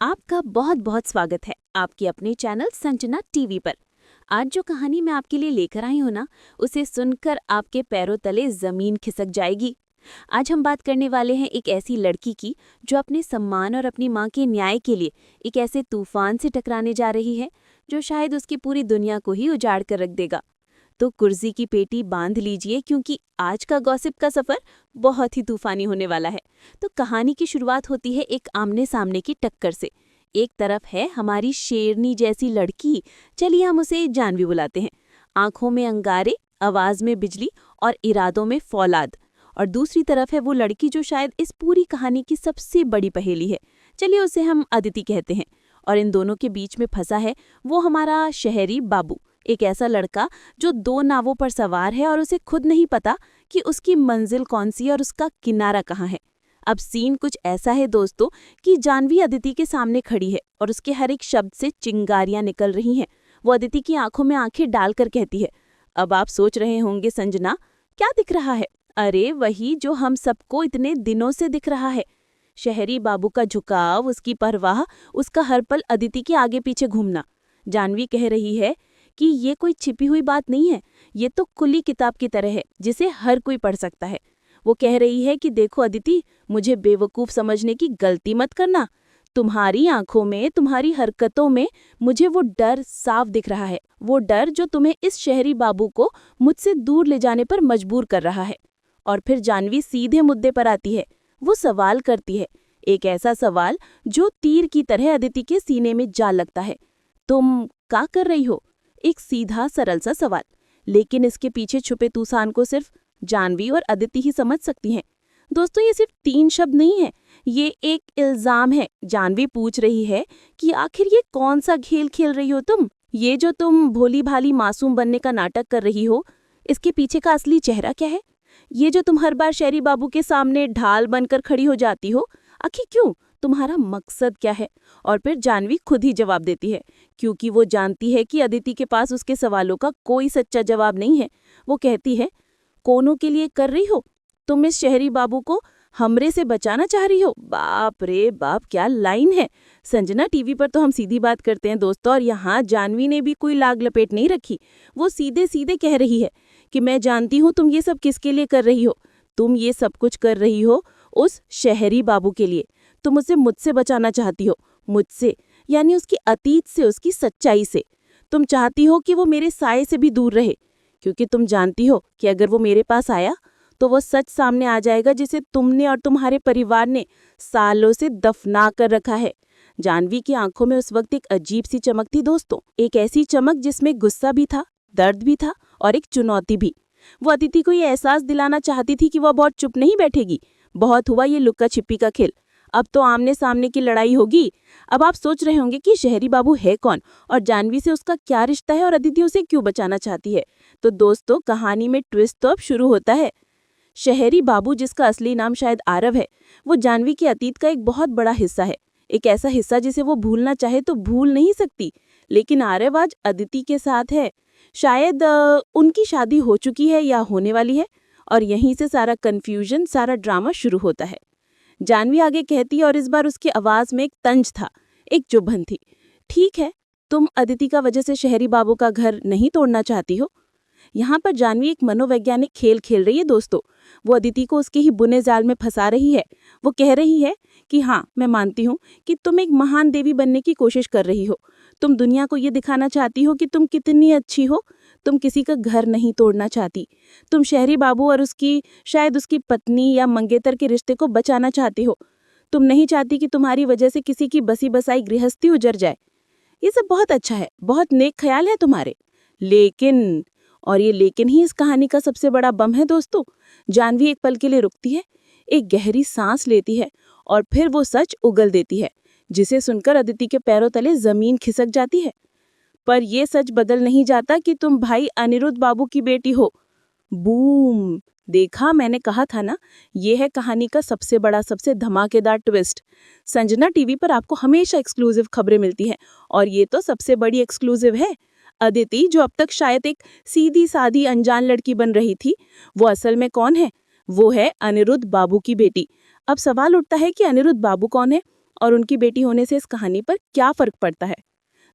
आपका बहुत बहुत स्वागत है आपके अपने चैनल संजना टीवी पर। आज जो कहानी मैं आपके लिए लेकर आई हूँ ना, उसे सुनकर आपके पैरों तले जमीन खिसक जाएगी। आज हम बात करने वाले हैं एक ऐसी लड़की की जो अपने सम्मान और अपनी माँ के न्याय के लिए एक ऐसे तूफान से टकराने जा रही है जो शायद उसकी पूरी दुनिया को ही उजाड़ कर रख देगा। तो कुर्सी की पेटी बांध लीजिए, क्योंकि आज का गॉसिप का सफर बहुत ही तूफानी होने वाला है। तो कहानी की शुरुआत होती है एक आमने सामने की टक्कर से। एक तरफ है हमारी शेरनी जैसी लड़की, चलिए हम उसे जानवी बुलाते हैं, आंखों में अंगारे, आवाज में बिजली और इरादों में फौलाद। और दूसरी तरफ है वो लड़की जो शायद इस पूरी कहानी की सबसे बड़ी पहेली है, चलिए उसे हम अदिति कहते हैं। और इन दोनों के बीच में फंसा है वो हमारा शहरी बाबू, एक ऐसा लड़का जो दो नावों पर सवार है और उसे खुद नहीं पता कि उसकी मंजिल कौन सी और उसका किनारा कहाँ है। अब सीन कुछ ऐसा है दोस्तों कि जानवी अदिति के सामने खड़ी है और उसके हर एक शब्द से चिंगारियां निकल रही हैं। वो अदिति की आंखों में आंखें डालकर कहती है। अब आप सोच रहे होंगे संजना, क्या दिख रहा है? अरे वही जो हम सबको इतने दिनों से दिख रहा है। शहरी बाबू का झुकाव, उसकी परवाह, उसका हर पल अदिति के आगे पीछे घूमना। जानवी कह रही है कि ये कोई छिपी हुई बात नहीं है, ये तो खुली किताब की तरह है जिसे हर कोई पढ़ सकता है। वो कह रही है कि देखो अदिति, मुझे बेवकूफ़ समझने की गलती मत करना। तुम्हारी आंखों में, तुम्हारी हरकतों में मुझे वो डर साफ दिख रहा है, वो डर जो तुम्हें इस शहरी बाबू को मुझसे दूर ले जाने पर मजबूर कर रहा है। और फिर जानवी सीधे मुद्दे पर आती है। वो सवाल करती है, एक ऐसा सवाल जो तीर की तरह अदिति के सीने में जा लगता है। तुम क्या कर रही हो? एक सीधा सरल सा सवाल, लेकिन इसके पीछे छुपे तूफान को सिर्फ जानवी और अदिति ही समझ सकती हैं। दोस्तों, ये सिर्फ 3 शब्द नहीं है, ये एक इल्जाम है। जानवी पूछ रही है कि आखिर ये कौन सा खेल खेल रही हो तुम? ये जो तुम भोली भाली मासूम बनने का नाटक कर रही हो, इसके पीछे का असली चेहरा क्या है? ये जो तुम हर बार शहरी बाबू के सामने ढाल बनकर खड़ी हो जाती हो, आखिर क्यों? तुम्हारा मकसद क्या है? और फिर जानवी खुद ही जवाब देती है, क्योंकि वो जानती है कि अदिति के पास उसके सवालों का कोई सच्चा जवाब नहीं है। वो कहती है, कोनों के लिए कर रही हो? तुम इस शहरी बाबू को हमरे से बचाना चाह रही हो? बाप रे बाप, क्या लाइन है! संजना टीवी पर तो हम सीधी बात करते हैं दोस्तों, और यहाँ जानवी ने भी कोई लाग लपेट नहीं रखी। वो सीधे सीधे कह रही है कि मैं जानती हूँ तुम ये सब किसके लिए कर रही हो। तुम ये सब कुछ कर रही हो उस शहरी बाबू के लिए। तुम उसे मुझसे बचाना चाहती हो, मुझसे यानी उसकी अतीत से, उसकी सच्चाई से। तुम चाहती हो कि वो मेरे साये से भी दूर रहे, क्योंकि तुम जानती हो कि अगर वो मेरे पास आया तो वो सच सामने आ जाएगा जिसे तुमने और तुम्हारे परिवार ने सालों से दफना कर रखा है। जानवी की आंखों में उस वक्त एक अजीब सी चमक थी दोस्तों, एक ऐसी चमक जिसमें गुस्सा भी था, दर्द भी था और एक चुनौती भी। वो अदिति को ये एहसास दिलाना चाहती थी कि वह बहुत चुप नहीं बैठेगी। बहुत हुआ ये लुक्का छिपी का खेल, अब तो आमने सामने की लड़ाई होगी। अब आप सोच रहे होंगे कि शहरी बाबू है कौन और जानवी से उसका क्या रिश्ता है और अदिति उसे क्यों बचाना चाहती है। तो दोस्तों, कहानी में ट्विस्ट तो अब शुरू होता है। शहरी बाबू, जिसका असली नाम शायद आरव है, वो जानवी के अतीत का एक बहुत बड़ा हिस्सा है, एक ऐसा हिस्सा जिसे वो भूलना चाहे तो भूल नहीं सकती। लेकिन आरव आज अदिति के साथ है, शायद उनकी शादी हो चुकी है या होने वाली है, और यहीं से सारा कंफ्यूजन, सारा ड्रामा शुरू होता है। जानवी आगे कहती है, और इस बार उसकी आवाज में एक तंज था, एक चुभन थी। ठीक है, तुम अदिति का वजह से शहरी बाबू का घर नहीं तोड़ना चाहती हो। यहाँ पर जानवी एक मनोवैज्ञानिक खेल खेल रही है दोस्तों। वो अदिति को उसके ही बुने जाल में फंसा रही है। वो कह रही है कि हाँ, मैं मानती हूँ कि तुम एक महान देवी बनने की कोशिश कर रही हो। तुम दुनिया को ये दिखाना चाहती हो कि तुम कितनी अच्छी हो। तुम किसी का घर नहीं तोड़ना चाहती। तुम शहरी बाबू और उसकी, शायद उसकी पत्नी या मंगेतर के रिश्ते को बचाना चाहती हो। तुम नहीं चाहती कि तुम्हारी वजह से किसी की बसी बसाई गृहस्थी उजड़ जाए। ये सब बहुत अच्छा है, बहुत नेक ख्याल है तुम्हारे, लेकिन, और ये लेकिन ही इस कहानी का सबसे बड़ा बम है दोस्तों। जानवी एक पल के लिए रुकती है, एक गहरी सांस लेती है और फिर वो सच उगल देती है, जिसे सुनकर अदिति के पैरों तले जमीन खिसक जाती है। पर ये सच बदल नहीं जाता कि तुम भाई अनिरुद्ध बाबू की बेटी हो। बूम! देखा, मैंने कहा था ना, ये है कहानी का सबसे बड़ा, सबसे धमाकेदार ट्विस्ट। संजना टीवी पर आपको हमेशा एक्सक्लूसिव खबरें मिलती हैं, और ये तो सबसे बड़ी एक्सक्लूसिव है। अदिति, जो अब तक शायद एक सीधी सादी अनजान लड़की बन रही थी, वो असल में कौन है? वो है अनिरुद्ध बाबू की बेटी। अब सवाल उठता है कि अनिरुद्ध बाबू कौन है और उनकी बेटी होने से इस कहानी पर क्या फर्क पड़ता है?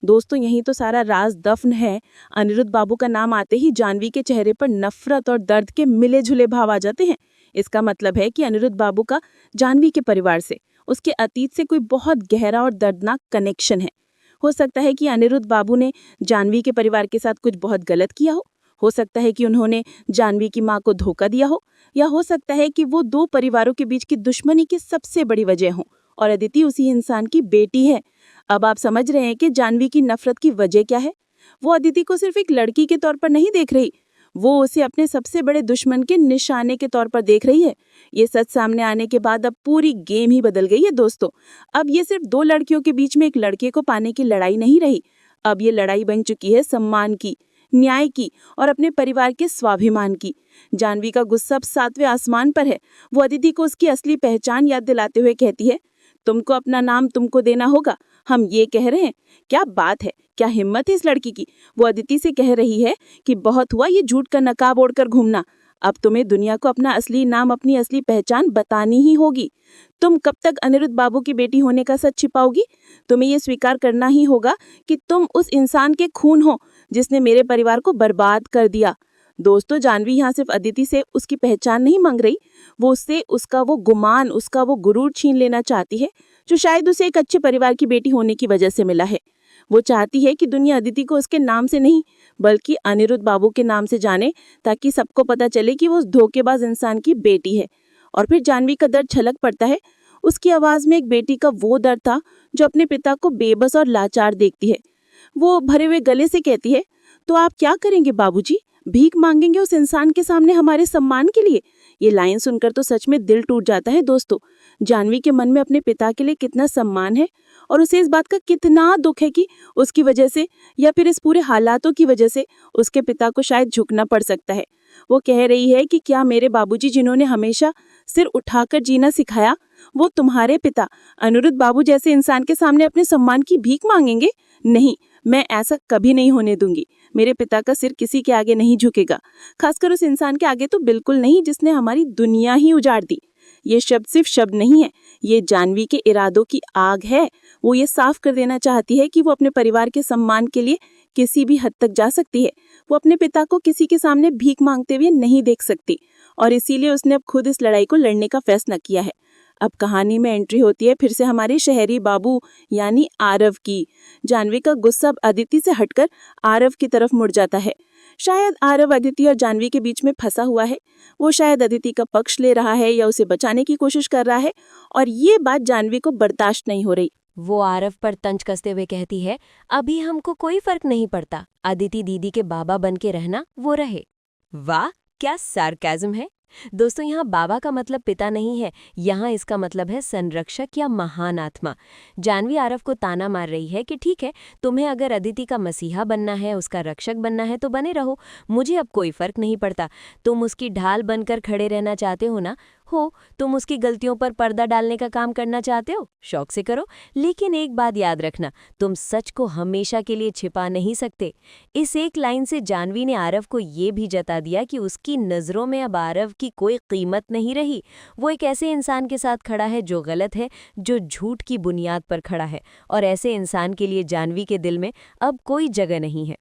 दोस्तों, यही तो सारा राज दफन है। अनिरुद्ध बाबू का नाम आते ही जानवी के चेहरे पर नफरत और दर्द के मिले जुले भाव आ जाते हैं। इसका मतलब है कि अनिरुद्ध बाबू का जानवी के परिवार से, उसके अतीत से कोई बहुत गहरा और दर्दनाक कनेक्शन है। हो सकता है कि अनिरुद्ध बाबू ने जानवी के परिवार के साथ कुछ बहुत गलत किया हो सकता है कि उन्होंने जानवी की माँ को धोखा दिया हो, या हो सकता है कि वो दो परिवारों के बीच की दुश्मनी की सबसे बड़ी वजह हो और अदिति उसी इंसान की बेटी है। अब आप समझ रहे हैं कि जानवी की नफरत की वजह क्या है। वो अदिति को सिर्फ एक लड़की के तौर पर नहीं देख रही, वो उसे अपने सबसे बड़े दुश्मन के निशाने के तौर पर देख रही है। ये सच सामने आने के बाद अब पूरी गेम ही बदल गई है दोस्तों। अब ये सिर्फ दो लड़कियों के बीच में एक लड़के को पाने की लड़ाई नहीं रही, अब ये लड़ाई बन चुकी है सम्मान की, न्याय की और अपने परिवार के स्वाभिमान की। जानवी का गुस्सा अब 7वें आसमान पर है। वो अदिति को उसकी असली पहचान याद दिलाते हुए कहती है, तुमको अपना नाम तुमको देना होगा, हम ये कह रहे हैं। क्या बात है, क्या हिम्मत है इस लड़की की। वो अदिति से कह रही है कि बहुत हुआ ये झूठ का नकाब ओढ़कर घूमना, अब तुम्हें दुनिया को अपना असली नाम, अपनी असली पहचान बतानी ही होगी। तुम कब तक अनिरुद्ध बाबू की बेटी होने का सच छिपाओगी? तुम्हें ये स्वीकार करना ही होगा कि तुम उस इंसान के खून हो जिसने मेरे परिवार को बर्बाद कर दिया। दोस्तों, जानवी यहाँ सिर्फ अदिति से उसकी पहचान नहीं मांग रही, वो उससे उसका वो गुमान, उसका वो गुरूर छीन लेना चाहती है जो शायद उसे एक अच्छे परिवार की बेटी होने की वजह से मिला है। वो चाहती है कि दुनिया अदिति को उसके नाम से नहीं बल्कि अनिरुद्ध बाबू के नाम से जाने, ताकि सबको पता चले कि वो उस धोखेबाज इंसान की बेटी है। और फिर जानवी का दर्द छलक पड़ता है। उसकी आवाज में एक बेटी का वो दर्द था जो अपने पिता को बेबस और लाचार देखती है। वो भरे हुए गले से कहती है, तो आप क्या करेंगे बाबूजी? भीख मांगेंगे उस इंसान के सामने हमारे सम्मान के लिए? ये लाइन सुनकर तो सच में दिल टूट जाता है दोस्तों। जानवी के मन में अपने पिता के लिए कितना सम्मान है और उसे इस बात का कितना दुख है कि उसकी वजह से या फिर इस पूरे हालातों की वजह से उसके पिता को शायद झुकना पड़ सकता है। वो कह रही है कि क्या मेरे बाबूजी जिन्होंने हमेशा सिर उठाकर जीना सिखाया, वो तुम्हारे पिता अनिरुद्ध बाबू जैसे इंसान के सामने अपने सम्मान की भीख मांगेंगे? नहीं, मैं ऐसा कभी नहीं होने दूंगी। मेरे पिता का सिर किसी के आगे नहीं झुकेगा, खासकर उस इंसान के आगे तो बिल्कुल नहीं जिसने हमारी दुनिया ही उजाड़ दी। ये शब्द सिर्फ शब्द नहीं है, ये जानवी के इरादों की आग है। वो ये साफ कर देना चाहती है कि वो अपने परिवार के सम्मान के लिए किसी भी हद तक जा सकती है। वो अपने पिता को किसी के सामने भीख मांगते हुए नहीं देख सकती और इसीलिए उसने अब खुद इस लड़ाई को लड़ने का फैसला किया है। अब कहानी में एंट्री होती है फिर से हमारे शहरी बाबू यानी आरव की। जानवी का गुस्सा अब अदिति से हटकर आरव की तरफ मुड़ जाता है। शायद आरव अदिति और जानवी के बीच में फंसा हुआ है। वो शायद अदिति का पक्ष ले रहा है या उसे बचाने की कोशिश कर रहा है और ये बात जानवी को बर्दाश्त नहीं हो रही। वो आरव पर तंज कसते हुए कहती है, अभी हमको कोई फर्क नहीं पड़ता, अदिति दीदी के बाबा बन के रहना वो रहे। वाह, क्या सार्केज्म है दोस्तों। यहाँ बाबा का मतलब पिता नहीं है, यहाँ इसका मतलब है संरक्षक या महान आत्मा। जानवी आरव को ताना मार रही है कि ठीक है, तुम्हें अगर अदिति का मसीहा बनना है, उसका रक्षक बनना है तो बने रहो, मुझे अब कोई फर्क नहीं पड़ता। तुम उसकी ढाल बनकर खड़े रहना चाहते हो ना, हो तुम उसकी गलतियों पर पर्दा डालने का काम करना चाहते हो, शौक से करो, लेकिन एक बात याद रखना, तुम सच को हमेशा के लिए छिपा नहीं सकते। इस एक लाइन से जानवी ने आरव को ये भी जता दिया कि उसकी नज़रों में अब आरव की कोई कीमत नहीं रही। वो एक ऐसे इंसान के साथ खड़ा है जो गलत है, जो झूठ की बुनियाद पर खड़ा है, और ऐसे इंसान के लिए जानवी के दिल में अब कोई जगह नहीं है।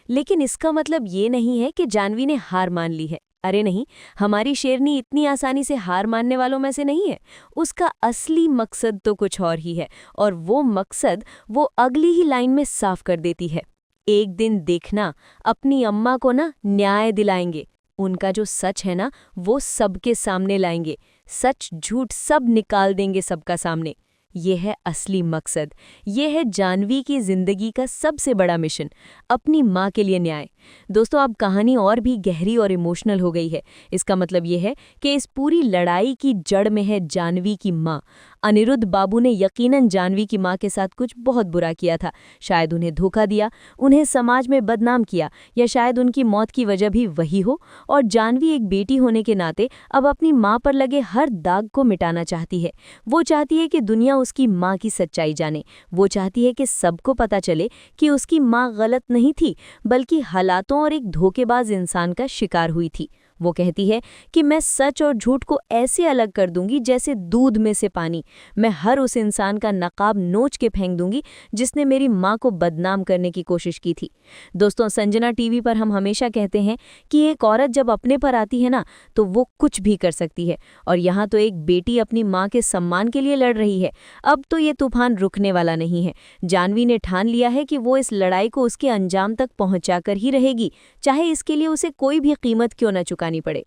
लेकिन इसका मतलब ये नहीं है कि जानवी ने हार मान ली है। अरे नहीं, हमारी शेरनी इतनी आसानी से हार मानने वालों में से नहीं है। उसका असली मकसद तो कुछ और ही है, और वो मकसद वो अगली ही लाइन में साफ कर देती है। एक दिन देखना, अपनी अम्मा को ना न्याय दिलाएंगे, उनका जो सच है ना वो सबके सामने लाएंगे, सच झूठ सब निकाल देंगे सबका सामने। ये है असली मकसद, ये है जानवी की जिंदगी का सबसे बड़ा मिशन, अपनी माँ के लिए न्याय। दोस्तों, अब कहानी और भी गहरी और इमोशनल हो गई है। इसका मतलब ये है कि इस पूरी लड़ाई की जड़ में है जानवी की माँ। अनिरुद्ध बाबू ने यकीनन जानवी की माँ के साथ कुछ बहुत बुरा किया था। शायद उन्हें धोखा दिया, उन्हें समाज में बदनाम किया, या शायद उनकी मौत की वजह भी वही हो। और जानवी एक बेटी होने के नाते अब अपनी माँ पर लगे हर दाग को मिटाना चाहती है। वो चाहती है कि दुनिया उसकी माँ की सच्चाई जाने। वो चाहती है कि सबको पता चले कि उसकी माँ गलत नहीं थी, बल्कि हालातों और एक धोखेबाज इंसान का शिकार हुई थी। वो कहती है कि मैं सच और झूठ को ऐसे अलग कर दूंगी जैसे दूध में से पानी। मैं हर उस इंसान का नकाब नोच के फेंक दूंगी जिसने मेरी माँ को बदनाम करने की कोशिश की थी। दोस्तों, संजना टीवी पर हम हमेशा कहते हैं कि एक औरत जब अपने पर आती है ना तो वो कुछ भी कर सकती है, और यहाँ तो एक बेटी अपनी माँ के सम्मान के लिए लड़ रही है। अब तो ये तूफान रुकने वाला नहीं है। जानवी ने ठान लिया है कि वो इस लड़ाई को उसके अंजाम तक पहुंचाकर ही रहेगी, चाहे इसके लिए उसे कोई भी कीमत क्यों न चुकानी पड़े।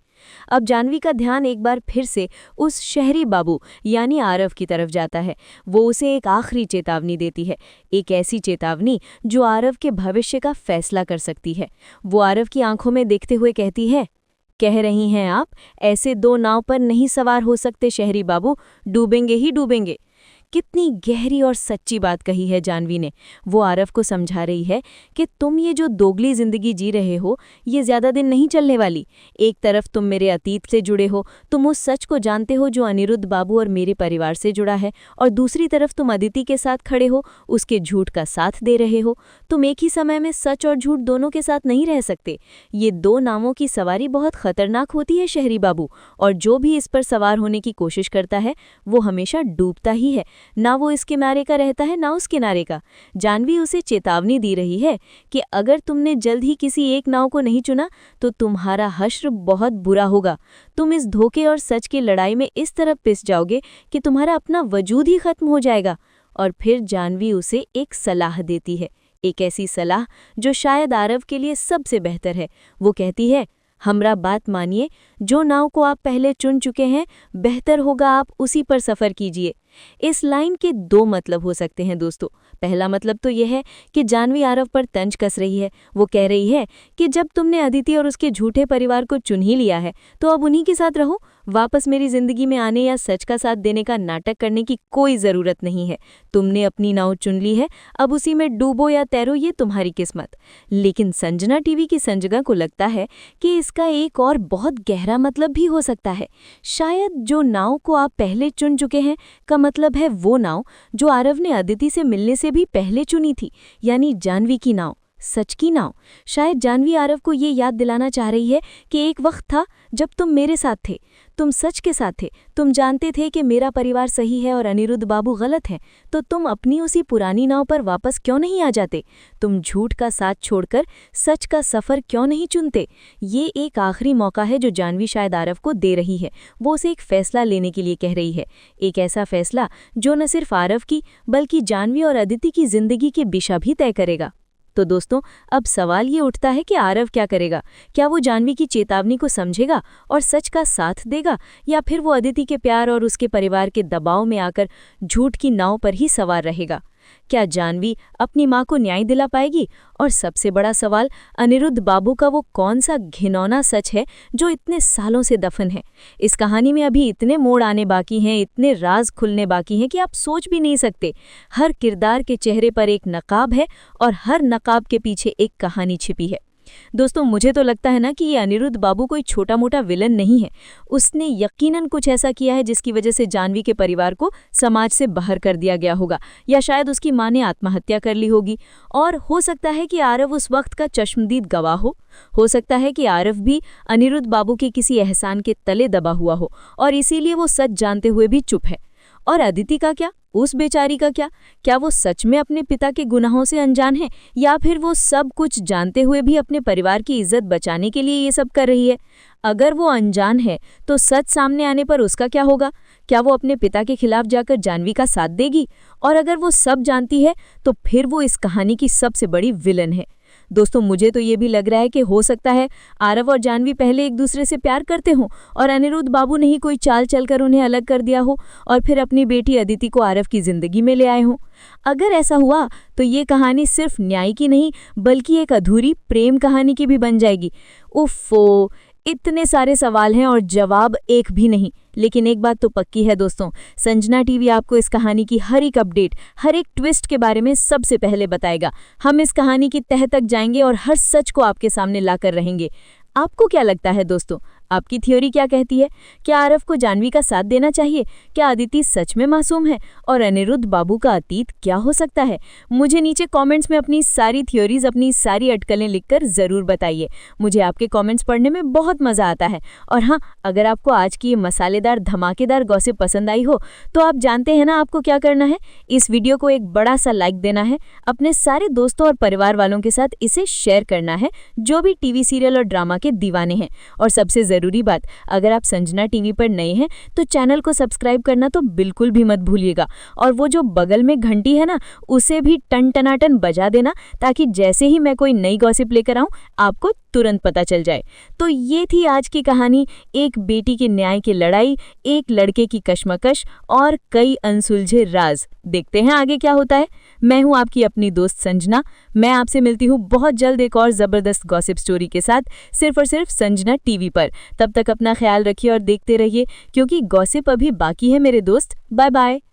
अब जानवी का ध्यान एक बार फिर से उस शहरी बाबू यानी आरव की तरफ जाता है। वो उसे एक आखिरी चेतावनी देती है, एक ऐसी चेतावनी जो आरव के भविष्य का फैसला कर सकती है। वो आरव की आंखों में देखते हुए कहती है, कह रही हैं आप ऐसे 2 नाव पर नहीं सवार हो सकते शहरी बाबू, डूबेंगे ही डूबेंगे। कितनी गहरी और सच्ची बात कही है जानवी ने। वो आरव को समझा रही है कि तुम ये जो दोगली जिंदगी जी रहे हो ये ज्यादा दिन नहीं चलने वाली। एक तरफ तुम मेरे अतीत से जुड़े हो, तुम उस सच को जानते हो जो अनिरुद्ध बाबू और मेरे परिवार से जुड़ा है, और दूसरी तरफ तुम अदिति के साथ खड़े हो, उसके झूठ का साथ दे रहे हो। तुम एक ही समय में सच और झूठ दोनों के साथ नहीं रह सकते। ये 2 नावों की सवारी बहुत खतरनाक होती है शहरी बाबू, और जो भी इस पर सवार होने की कोशिश करता है वो हमेशा डूबता ही है। ना वो इस किनारे का रहता है ना उस किनारे का। जानवी उसे चेतावनी दी रही है कि अगर तुमने जल्द ही किसी एक नाव को नहीं चुना तो तुम्हारा हश्र बहुत बुरा होगा। तुम इस धोखे और सच की लड़ाई में इस तरह पिस जाओगे कि तुम्हारा अपना वजूद ही खत्म हो जाएगा। और फिर जानवी उसे एक सलाह देती है, एक ऐसी सलाह जो शायद आरव के लिए सबसे बेहतर है। वो कहती है, हमरा बात मानिए, जो नाव को आप पहले चुन चुके हैं बेहतर होगा आप उसी पर सफ़र कीजिए। इस लाइन के 2 मतलब हो सकते हैं दोस्तों। पहला मतलब तो यह है कि जानवी आरव पर तंज कस रही है। वो कह रही है कि जब तुमने अदिति और उसके झूठे परिवार को चुन ही लिया है तो अब उन्हीं के साथ रहो। वापस मेरी जिंदगी में आने या सच का साथ देने का नाटक करने की कोई ज़रूरत नहीं है। तुमने अपनी नाव चुन ली है, अब उसी में डूबो या तैरो, ये तुम्हारी किस्मत। लेकिन संजना टीवी की संजना को लगता है कि इसका एक और बहुत गहरा मतलब भी हो सकता है। शायद जो नाव को आप पहले चुन चुके हैं का मतलब है वो नाव जो आरव ने अदिति से मिलने से भी पहले चुनी थी, यानी जानवी की नाव, सच की नाव। शायद जानवी आरव को ये याद दिलाना चाह रही है कि एक वक्त था जब तुम मेरे साथ थे, तुम सच के साथ थे, तुम जानते थे कि मेरा परिवार सही है और अनिरुद्ध बाबू गलत है, तो तुम अपनी उसी पुरानी नाव पर वापस क्यों नहीं आ जाते? तुम झूठ का साथ छोड़कर सच का सफ़र क्यों नहीं चुनते? ये एक आखिरी मौका है जो जानवी शायद आरव को दे रही है। वो उसे एक फ़ैसला लेने के लिए कह रही है, एक ऐसा फ़ैसला जो न सिर्फ आरव की बल्कि जानवी और अदिति की ज़िंदगी की दिशा भी तय करेगा। तो दोस्तों, अब सवाल ये उठता है कि आरव क्या करेगा? क्या वो जानवी की चेतावनी को समझेगा और सच का साथ देगा, या फिर वो अदिति के प्यार और उसके परिवार के दबाव में आकर झूठ की नाव पर ही सवार रहेगा? क्या जानवी अपनी माँ को न्याय दिला पाएगी? और सबसे बड़ा सवाल, अनिरुद्ध बाबू का वो कौन सा घिनौना सच है जो इतने सालों से दफन है? इस कहानी में अभी इतने मोड़ आने बाकी हैं, इतने राज खुलने बाकी हैं कि आप सोच भी नहीं सकते। हर किरदार के चेहरे पर एक नकाब है और हर नकाब के पीछे एक कहानी छिपी है। दोस्तों, मुझे तो लगता है ना कि ये अनिरुद्ध बाबू कोई छोटा मोटा विलन नहीं है। उसने यकीनन कुछ ऐसा किया है जिसकी वजह से जानवी के परिवार को समाज से बाहर कर दिया गया होगा, या शायद उसकी माँ ने आत्महत्या कर ली होगी। और हो सकता है कि आरव उस वक्त का चश्मदीद गवाह हो सकता है कि आरव भी अनिरुद्ध बाबू के किसी एहसान के तले दबा हुआ हो और इसीलिए वो सच जानते हुए भी चुप है। और अदिति का क्या? उस बेचारी का क्या? क्या वो सच में अपने पिता के गुनाहों से अनजान है, या फिर वो सब कुछ जानते हुए भी अपने परिवार की इज्जत बचाने के लिए ये सब कर रही है? अगर वो अनजान है तो सच सामने आने पर उसका क्या होगा? क्या वो अपने पिता के खिलाफ जाकर जानवी का साथ देगी? और अगर वो सब जानती है तो फिर वो इस कहानी की सबसे बड़ी विलन है। दोस्तों, मुझे तो ये भी लग रहा है कि हो सकता है आरव और जानवी पहले एक दूसरे से प्यार करते हों और अनिरुद्ध बाबू ने ही कोई चाल चलकर उन्हें अलग कर दिया हो और फिर अपनी बेटी अदिति को आरव की जिंदगी में ले आए हों। अगर ऐसा हुआ तो ये कहानी सिर्फ न्याय की नहीं बल्कि एक अधूरी प्रेम कहानी की भी बन जाएगी। उफ़्फ़ो, इतने सारे सवाल हैं और जवाब एक भी नहीं। लेकिन एक बात तो पक्की है दोस्तों, संजना टीवी आपको इस कहानी की हर एक अपडेट, हर एक ट्विस्ट के बारे में सबसे पहले बताएगा। हम इस कहानी की तह तक जाएंगे और हर सच को आपके सामने लाकर रहेंगे। आपको क्या लगता है दोस्तों? आपकी थ्योरी क्या कहती है? क्या आरव को जाह्नवी का साथ देना चाहिए? क्या अदिति सच में मासूम है? और अनिरुद्ध बाबू का अतीत क्या हो सकता है? मुझे नीचे कमेंट्स में अपनी सारी थ्योरीज, अपनी सारी अटकलें लिखकर ज़रूर बताइए। मुझे आपके कमेंट्स पढ़ने में बहुत मज़ा आता है। और हाँ, अगर आपको आज की ये मसालेदार धमाकेदार गॉसिप पसंद आई हो तो आप जानते हैं ना आपको क्या करना है। इस वीडियो को एक बड़ा सा लाइक देना है, अपने सारे दोस्तों और परिवार वालों के साथ इसे शेयर करना है जो भी टीवी सीरियल और ड्रामा के दीवाने हैं। और सबसे ज़रूरी बात, अगर आप संजना टीवी पर नए हैं तो चैनल को सब्सक्राइब करना तो बिल्कुल भी मत भूलिएगा। और वो जो बगल में घंटी है ना, उसे भी टन टनाटन बजा देना, ताकि जैसे ही मैं कोई नई गॉसिप लेकर आऊँ आपको तुरंत पता चल जाए। तो ये थी आज की कहानी, एक बेटी के न्याय की लड़ाई, एक लड़के की कश्मकश और कई अनसुलझे राज। देखते हैं आगे क्या होता है। मैं हूँ आपकी अपनी दोस्त संजना। मैं आपसे मिलती हूँ बहुत जल्द एक और ज़बरदस्त गॉसिप स्टोरी के साथ, सिर्फ और सिर्फ संजना टीवी पर। तब तक अपना ख्याल रखिए और देखते रहिए, क्योंकि गॉसिप अभी बाकी है मेरे दोस्त। Bye bye.